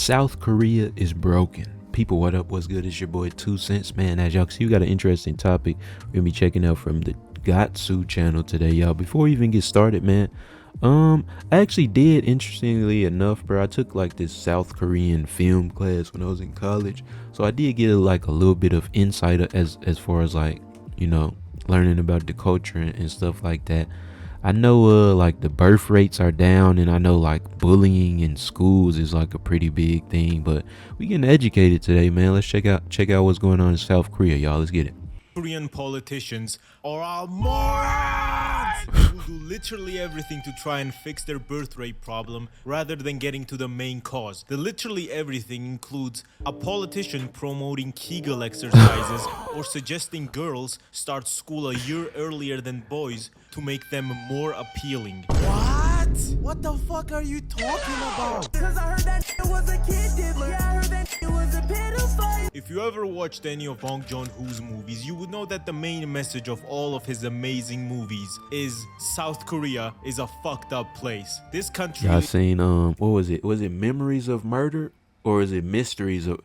South Korea is broken. People, what up? What's good? It's your boy TwoCentz, man. As y'all can see, we got an interesting topic we're gonna be checking out from the Gatsu channel today, y'all. Before we even get started, man, I actually did, interestingly enough, bro. I took like this South Korean film class when I was in college, so I did get like a little bit of insight as far as like, learning about the culture and stuff like that. I know like the birth rates are down, and I know like bullying in schools is like a pretty big thing, but we getting educated today, man. Let's check out what's going on in South Korea, y'all. Let's get it. Korean politicians are all morons who do literally everything to try and fix their birth rate problem rather than getting to the main cause. The literally everything includes a politician promoting Kegel exercises or suggesting girls start school a year earlier than boys to make them more appealing. What? What the fuck are you talking about? Cause I heard that was a kid diddler. Yeah, I heard that was a pedophile. If you ever watched any of Bong Joon-ho's movies, you would know that the main message of all of his amazing movies is South Korea is a fucked up place. This country... Y'all seen, what was it? Was it Memories of Murder? Or is it Mysteries of...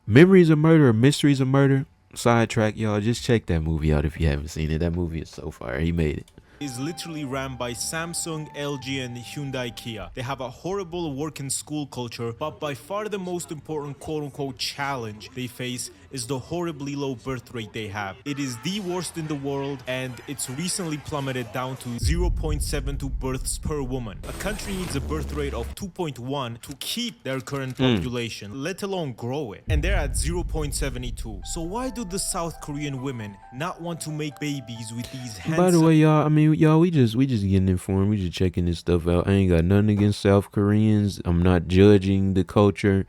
Memories of Murder or Mysteries of Murder? Sidetrack, y'all. Just check that movie out if you haven't seen it. That movie is so fire. He made it. Is literally ran by Samsung, LG, and Hyundai Kia. They have a horrible work and school culture, but by far the most important quote-unquote challenge they face is the horribly low birth rate they have. It is the worst in the world, and it's recently plummeted down to 0.72 births per woman. A country needs a birth rate of 2.1 to keep their current population, let alone grow it. And they're at 0.72. So why do the South Korean women not want to make babies with these handsome... By the way, y'all, y'all, we just getting informed. We just checking this stuff out. I ain't got nothing against South Koreans. I'm not judging the culture.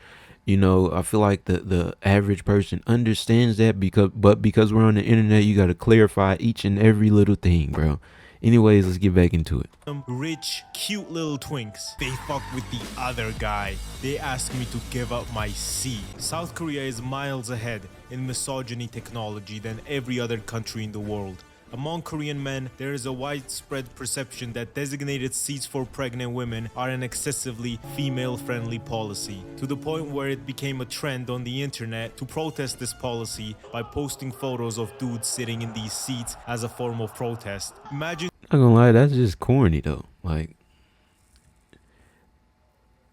I feel like the average person understands that because we're on the internet, you got to clarify each and every little thing, bro. Anyways, let's get back into it. Rich, cute little twinks. They fuck with the other guy. They asked me to give up my seat. South Korea is miles ahead in misogyny technology than every other country in the world. Among Korean men, there is a widespread perception that designated seats for pregnant women are an excessively female-friendly policy, to the point where it became a trend on the internet to protest this policy by posting photos of dudes sitting in these seats as a form of protest. Imagine... Not gonna lie, that's just corny though. Like,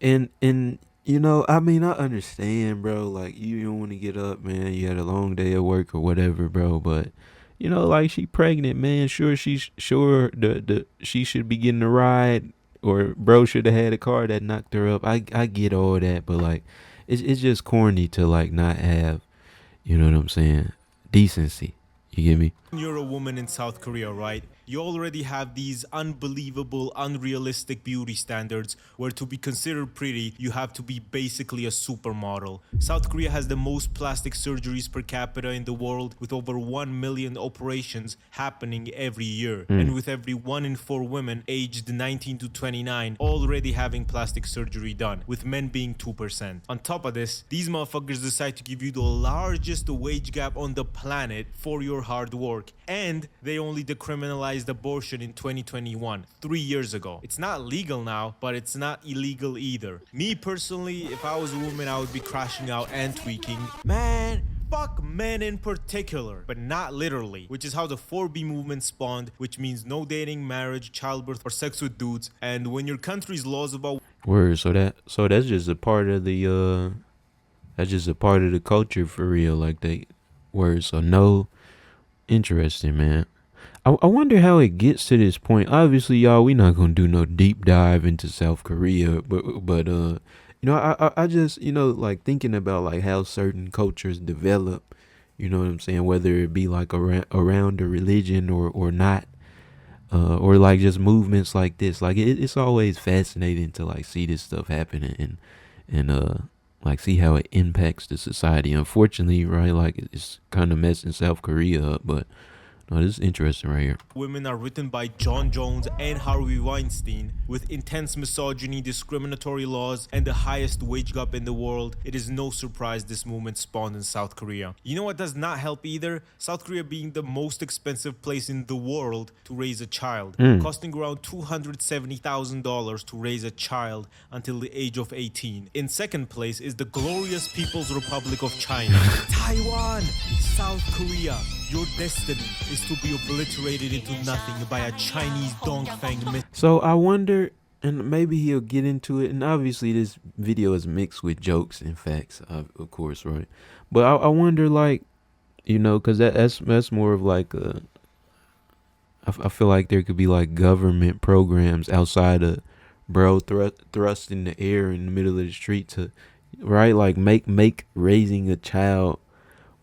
and I understand, bro. Like, you don't want to get up, man. You had a long day at work or whatever, bro, but like, she pregnant, man. Sure, she should be getting a ride, or bro should have had a car that knocked her up. I get all that, but like, it's just corny to like not have, you know what I'm saying, decency. You get me? You're a woman in South Korea, right? You already have these unbelievable, unrealistic beauty standards where to be considered pretty, you have to be basically a supermodel. South Korea has the most plastic surgeries per capita in the world, with over 1 million operations happening every year. And with every 1 in 4 women aged 19 to 29 already having plastic surgery done, with men being 2%. On top of this, these motherfuckers decide to give you the largest wage gap on the planet for your hard work. And they only decriminalized abortion in 2021, 3 years ago. It's not legal now, but it's not illegal either. Me personally, if I was a woman, I would be crashing out and tweaking. Man, fuck men in particular, but not literally, which is how the 4B movement spawned, which means no dating, marriage, childbirth, or sex with dudes. And when your country's laws about... Word, so that's just a part of the culture for real, like they word. So no, interesting, man. I wonder how it gets to this point. Obviously, y'all, we not gonna do no deep dive into South Korea, but I just, like, thinking about like how certain cultures develop, you know what I'm saying, whether it be like around a religion or not, or like just movements like this. Like, it's always fascinating to like see this stuff happen and like see how it impacts the society. Unfortunately, right, like, it's kind of messing South Korea up, but Oh, this is interesting right here. Women are written by John Jones and Harvey Weinstein. With intense misogyny, discriminatory laws, and the highest wage gap in the world, it is no surprise this movement spawned in South Korea. You know what does not help either? South Korea being the most expensive place in the world to raise a child, costing around $270,000 to raise a child until the age of 18. In second place is the glorious People's Republic of China. Taiwan, South Korea. Your destiny is to be obliterated into nothing by a Chinese Dongfeng missile. So I wonder, and maybe he'll get into it. And obviously, this video is mixed with jokes and facts, of course, right? But I wonder, like, because that's more of like a. I feel like there could be like government programs outside of bro thrust in the air in the middle of the street to, right? Like make raising a child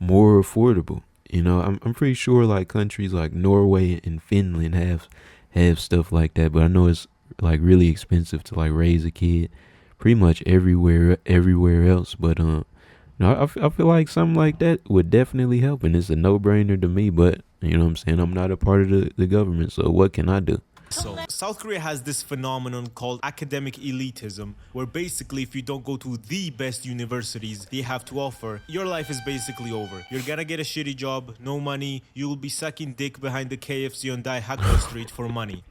more affordable. I'm pretty sure like countries like Norway and Finland have stuff like that, but I know it's like really expensive to like raise a kid pretty much everywhere else. But I feel like something like that would definitely help, and it's a no-brainer to me. But you know what I'm saying, I'm not a part of the government, so what can I do? So, South Korea has this phenomenon called academic elitism, where basically if you don't go to the best universities they have to offer, your life is basically over. You're gonna get a shitty job, no money, you will be sucking dick behind the KFC on Daehakdo Street for money.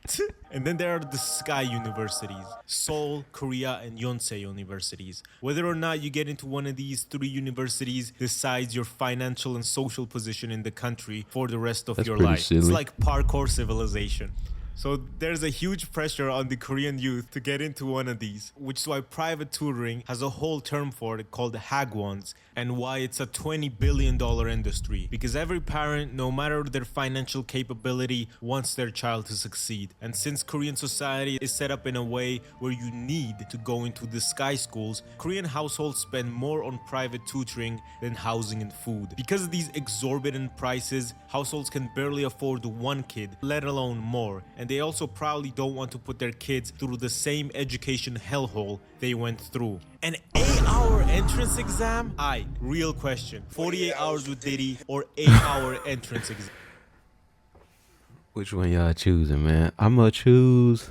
And then there are the Sky Universities, Seoul, Korea, and Yonsei Universities. Whether or not you get into one of these three universities decides your financial and social position in the country for the rest of That's your pretty life. silly. It's like parkour civilization. So there's a huge pressure on the Korean youth to get into one of these, which is why private tutoring has a whole term for it called hagwons, and why it's a $20 billion industry. Because every parent, no matter their financial capability, wants their child to succeed. And since Korean society is set up in a way where you need to go into the sky schools, Korean households spend more on private tutoring than housing and food. Because of these exorbitant prices, households can barely afford one kid, let alone more. And they also probably don't want to put their kids through the same education hellhole they went through. An 8-hour entrance exam? Real question. 48 hours with Diddy or 8-hour entrance exam? Which one y'all choosing, man? I'ma choose.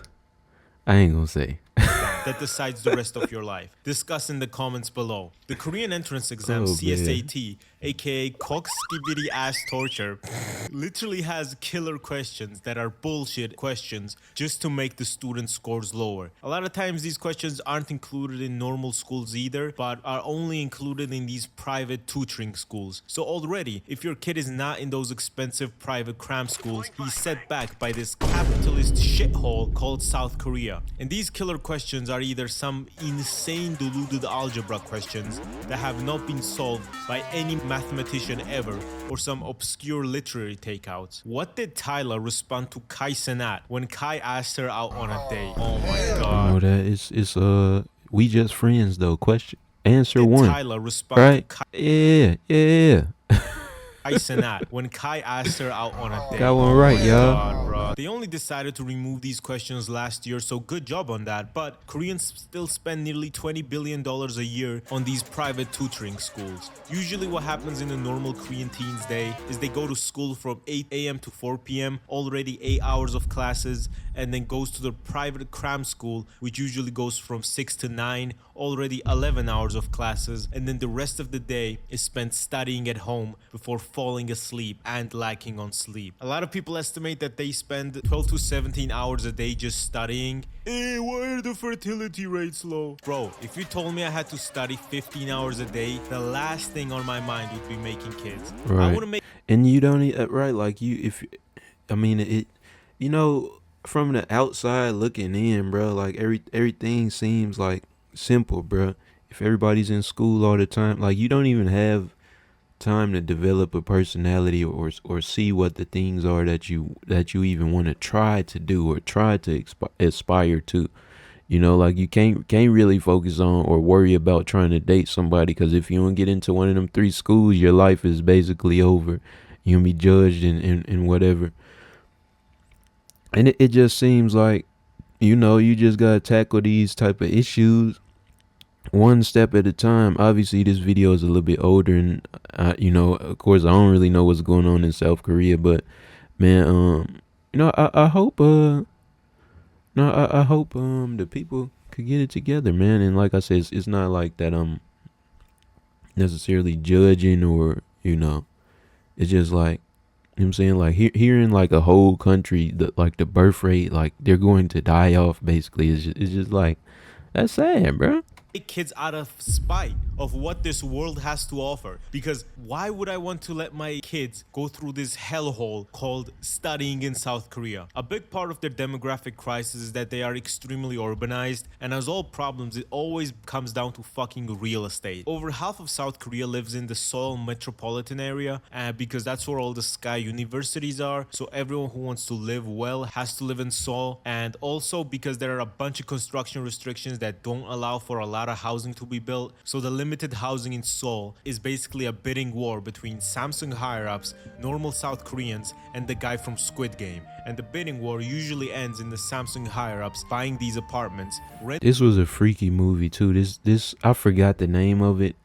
I ain't gonna say. That decides the rest of your life. Discuss in the comments below. The Korean entrance exam, Oh, CSAT, aka Kokskibidi ass torture, literally has killer questions that are bullshit questions just to make the student scores lower. A lot of times these questions aren't included in normal schools either, but are only included in these private tutoring schools. So already, if your kid is not in those expensive private cram schools, he's set back by this capitalist shithole called South Korea. And these killer questions are either some insane deluded algebra questions that have not been solved by any mathematician ever, or some obscure literary takeouts. What did Tyler respond to Kai Cenat when Kai asked her out on a date? Oh my I know god. that it's we just friends though. Question answer Did one. Tyler respond Right? to Yeah. Kai Cenat when Kai asked her out on a date? Got one right, my y'all. God, bro. They only decided to remove these questions last year, so good job on that. But Koreans still spend nearly $20 billion a year on these private tutoring schools. Usually what happens in a normal Korean teen's day is they go to school from 8 a.m. to 4 p.m., already 8 hours of classes, and then goes to the private cram school, which usually goes from 6 to 9, already 11 hours of classes, and then the rest of the day is spent studying at home before falling asleep and lacking on sleep. A lot of people estimate that they spend 12 to 17 hours a day just studying. Why are the fertility rates low? Bro, if you told me I had to study 15 hours a day, the last thing on my mind would be making kids. Right. I wouldn't make And you don't right, like from the outside looking in, bro, like everything seems like simple, bro. If everybody's in school all the time, like you don't even have time to develop a personality or see what the things are that you even want to try to do or try to aspire to. Like you can't really focus on or worry about trying to date somebody, because if you don't get into one of them 3 schools, your life is basically over. You'll be judged and whatever. And it just seems like, you just gotta tackle these type of issues one step at a time. Obviously, this video is a little bit older, and of course, I don't really know what's going on in South Korea, but man. I hope no, I hope the people could get it together, man. And like I said, it's not like that necessarily judging or it's just like you know what I'm saying, like hearing like a whole country like the birth rate, like they're going to die off basically. It's just like that's sad, bro. Kids out of spite of what this world has to offer. Because why would I want to let my kids go through this hellhole called studying in South Korea? A big part of their demographic crisis is that they are extremely urbanized, and as all problems, it always comes down to fucking real estate. Over half of South Korea lives in the Seoul metropolitan area, because that's where all the Sky universities are. So everyone who wants to live well has to live in Seoul, and also because there are a bunch of construction restrictions that don't allow for a lot of housing to be built. So the limited housing in Seoul is basically a bidding war between Samsung higher-ups, normal South Koreans, and the guy from Squid Game. And the bidding war usually ends in the Samsung higher-ups buying these apartments. This was a freaky movie too. This I forgot the name of it.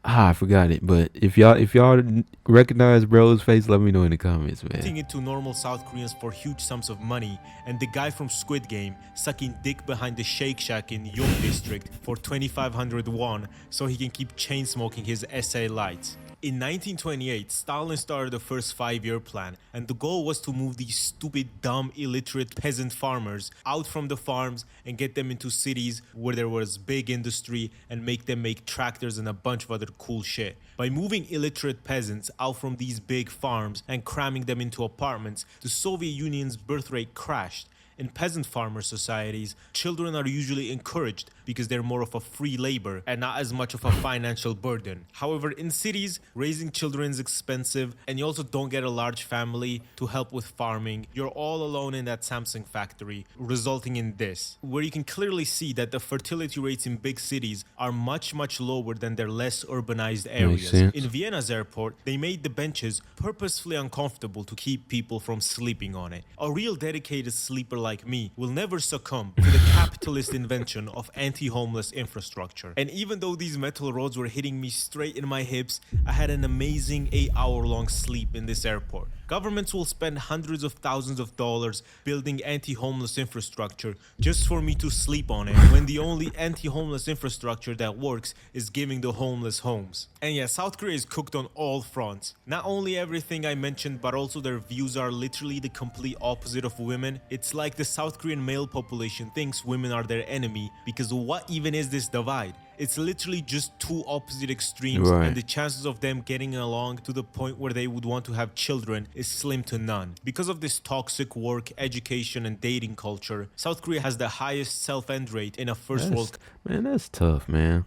I forgot it, but if y'all recognize bro's face, let me know in the comments, man. Renting it to normal South Koreans for huge sums of money, and the guy from Squid Game sucking dick behind the Shake Shack in Yongbyon district for 2,500 won so he can keep chain smoking his SA lights. In 1928, Stalin started the first 5-year plan, and the goal was to move these stupid, dumb, illiterate peasant farmers out from the farms and get them into cities where there was big industry and make them make tractors and a bunch of other cool shit. By moving illiterate peasants out from these big farms and cramming them into apartments, the Soviet Union's birth rate crashed. In peasant farmer societies, children are usually encouraged because they're more of a free labor and not as much of a financial burden. However, in cities, raising children is expensive, and you also don't get a large family to help with farming. You're all alone in that Samsung factory, resulting in this, where you can clearly see that the fertility rates in big cities are much, much lower than their less urbanized areas. In Vienna's airport, they made the benches purposefully uncomfortable to keep people from sleeping on it. A real dedicated sleeper like me will never succumb to the capitalist invention of anti-homeless infrastructure. And even though these metal rods were hitting me straight in my hips, I had an amazing 8-hour-long sleep in this airport. Governments will spend hundreds of thousands of dollars building anti-homeless infrastructure just for me to sleep on it, when the only anti-homeless infrastructure that works is giving the homeless homes. And yeah, South Korea is cooked on all fronts. Not only everything I mentioned, but also their views are literally the complete opposite of women. It's like the South Korean male population thinks women are their enemy, because what even is this divide? It's literally just two opposite extremes, right, and the chances of them getting along to the point where they would want to have children is slim to none. Because of this toxic work, education, and dating culture, South Korea has the highest self-end rate in a first world. Man, that's tough, man.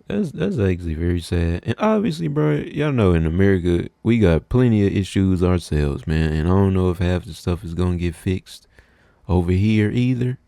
That's actually very sad. And obviously, bro, y'all know in America we got plenty of issues ourselves, man. And I don't know if half the stuff is gonna get fixed over here either.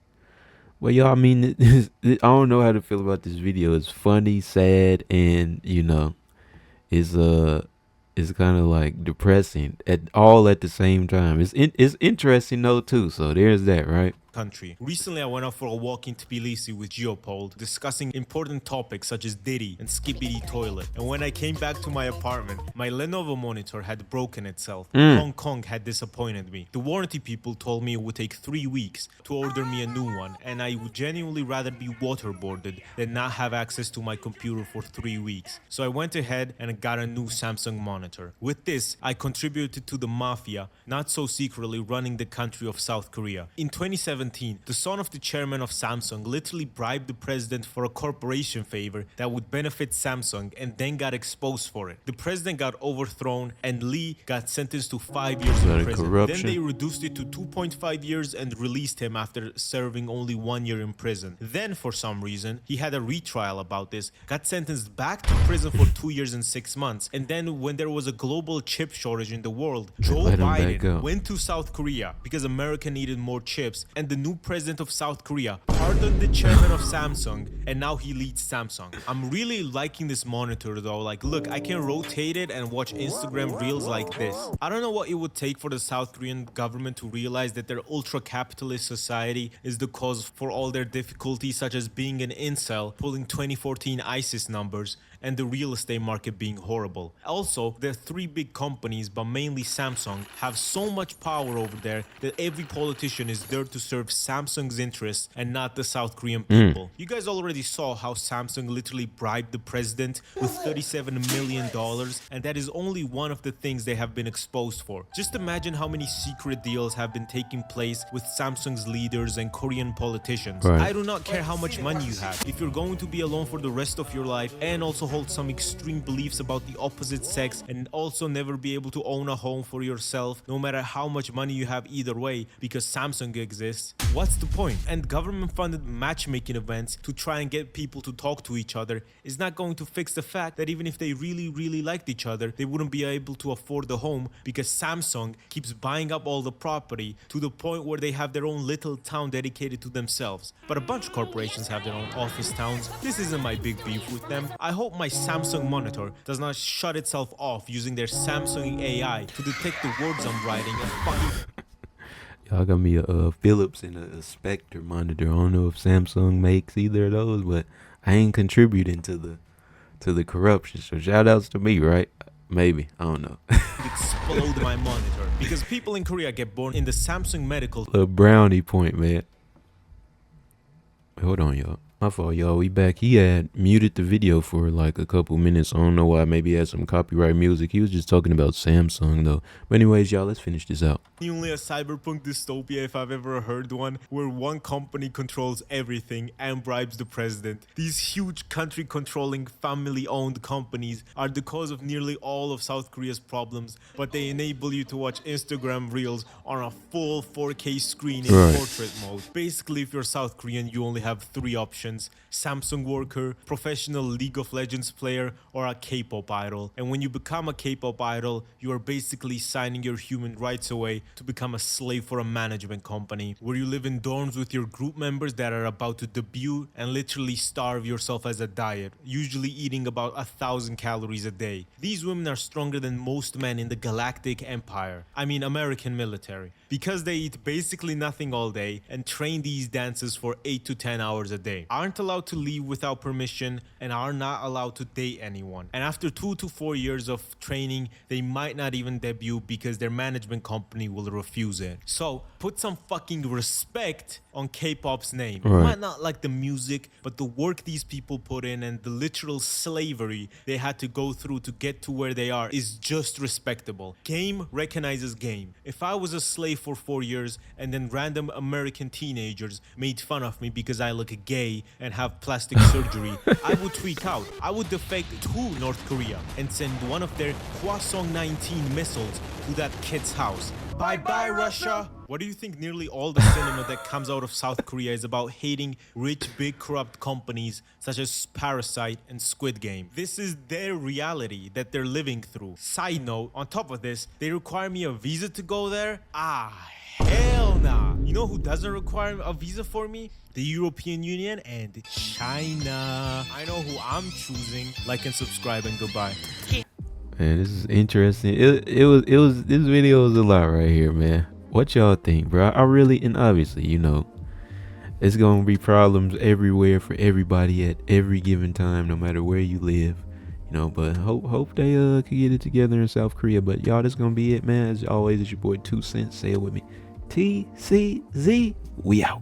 Well, y'all, I mean, I don't know how to feel about this video. It's funny, sad, and it's kind of like depressing at the same time. It's interesting though too. So there's that, right? Country. Recently, I went out for a walk in Tbilisi with Geopol, discussing important topics such as Diddy and Skibbity Toilet. And when I came back to my apartment, my Lenovo monitor had broken itself. Hong Kong had disappointed me. The warranty people told me it would take 3 weeks to order me a new one, and I would genuinely rather be waterboarded than not have access to my computer for 3 weeks. So I went ahead and got a new Samsung monitor. With this, I contributed to the mafia, not so secretly, running the country of South Korea. In 2017, the son of the chairman of Samsung literally bribed the president for a corporation favor that would benefit Samsung, and then got exposed for it. The president got overthrown, and Lee got sentenced to 5 years in prison. Then they reduced it to 2.5 years and released him after serving only 1 year in prison. Then, for some reason, he had a retrial about this, got sentenced back to prison for 2 years and 6 months. And then when there was a global chip shortage in the world, Joe Biden went to South Korea because America needed more chips, and the new president of South Korea pardoned the chairman of Samsung, and now he leads Samsung. I'm really liking this monitor though. Like, look, I can rotate it and watch Instagram reels like this. I don't know what it would take for the South Korean government to realize that their ultra-capitalist society is the cause for all their difficulties, such as being an incel, pulling 2014 ISIS numbers, and the real estate market being horrible. Also, their three big companies, but mainly Samsung, have so much power over there that every politician is there to serve Samsung's interests and not the South Korean people. You guys already saw how Samsung literally bribed the president with $37 million, and that is only one of the things they have been exposed for. Just imagine how many secret deals have been taking place with Samsung's leaders and Korean politicians. Right. I do not care how much money you have. If you're going to be alone for the rest of your life and also hold some extreme beliefs about the opposite sex and also never be able to own a home for yourself, no matter how much money you have either way, because Samsung exists, what's the point? And government-funded matchmaking events to try and get people to talk to each other is not going to fix the fact that even if they really liked each other, they wouldn't be able to afford the home because Samsung keeps buying up all the property to the point where they have their own little town dedicated to themselves. But a bunch of corporations have their own office towns. This isn't my big beef with them. I hope my Samsung monitor does not shut itself off using their Samsung AI to detect the words I'm writing and fucking... Y'all got me a Philips and a Spectre monitor. I don't know if Samsung makes either of those, but I ain't contributing to the corruption. So shout outs to me, right? Maybe. I don't know. explode my monitor. Because people in Korea get born in the Samsung medical... A brownie point, man. Hold on, y'all. My fault, y'all. We back. He had muted the video for like a couple minutes. I don't know why. Maybe he had some copyright music. He was just talking about Samsung, though. But anyways, y'all, let's finish this out. Only a cyberpunk dystopia, if I've ever heard one, where one company controls everything and bribes the president. These huge country-controlling, family-owned companies are the cause of nearly all of South Korea's problems, but they enable you to watch Instagram reels on a full 4K screen in portrait mode. Basically, if you're South Korean, you only have three options: Samsung worker, professional League of Legends player, or a K-pop idol. And when you become a K-pop idol, you are basically signing your human rights away to become a slave for a management company, where you live in dorms with your group members that are about to debut and literally starve yourself as a diet, usually eating about 1,000 calories a day. These women are stronger than most men in the galactic empire. I mean American military. Because they eat basically nothing all day and train these dances for 8 to 10 hours a day. Aren't allowed to leave without permission and are not allowed to date anyone. And after 2 to 4 years of training, they might not even debut because their management company will refuse it. So put some fucking respect on K-pop's name. You might not like the music, but the work these people put in and the literal slavery they had to go through to get to where they are is just respectable. Game recognizes game. If I was a slave for 4 years and then random American teenagers made fun of me because I look gay and have plastic surgery, I would tweak out. I would defect to North Korea and send one of their Hwasong 19 missiles to that kid's house. Bye-bye, Russia! What do you think nearly all the cinema that comes out of South Korea is about hating rich, big, corrupt companies such as Parasite and Squid Game? This is their reality that they're living through. Side note, on top of this, they require me a visa to go there? Ah, hell nah! You know who doesn't require a visa for me? The European Union and China. I know who I'm choosing. Like and subscribe and goodbye. Man, this is interesting. This video was a lot right here, man. What y'all think, bro? I really, and obviously, you know, it's gonna be problems everywhere for everybody at every given time, no matter where you live, you know. But hope they can get it together in South Korea. But y'all, that's gonna be it, man. As always, it's your boy 2Centz. Say it with me, TCZ. We out.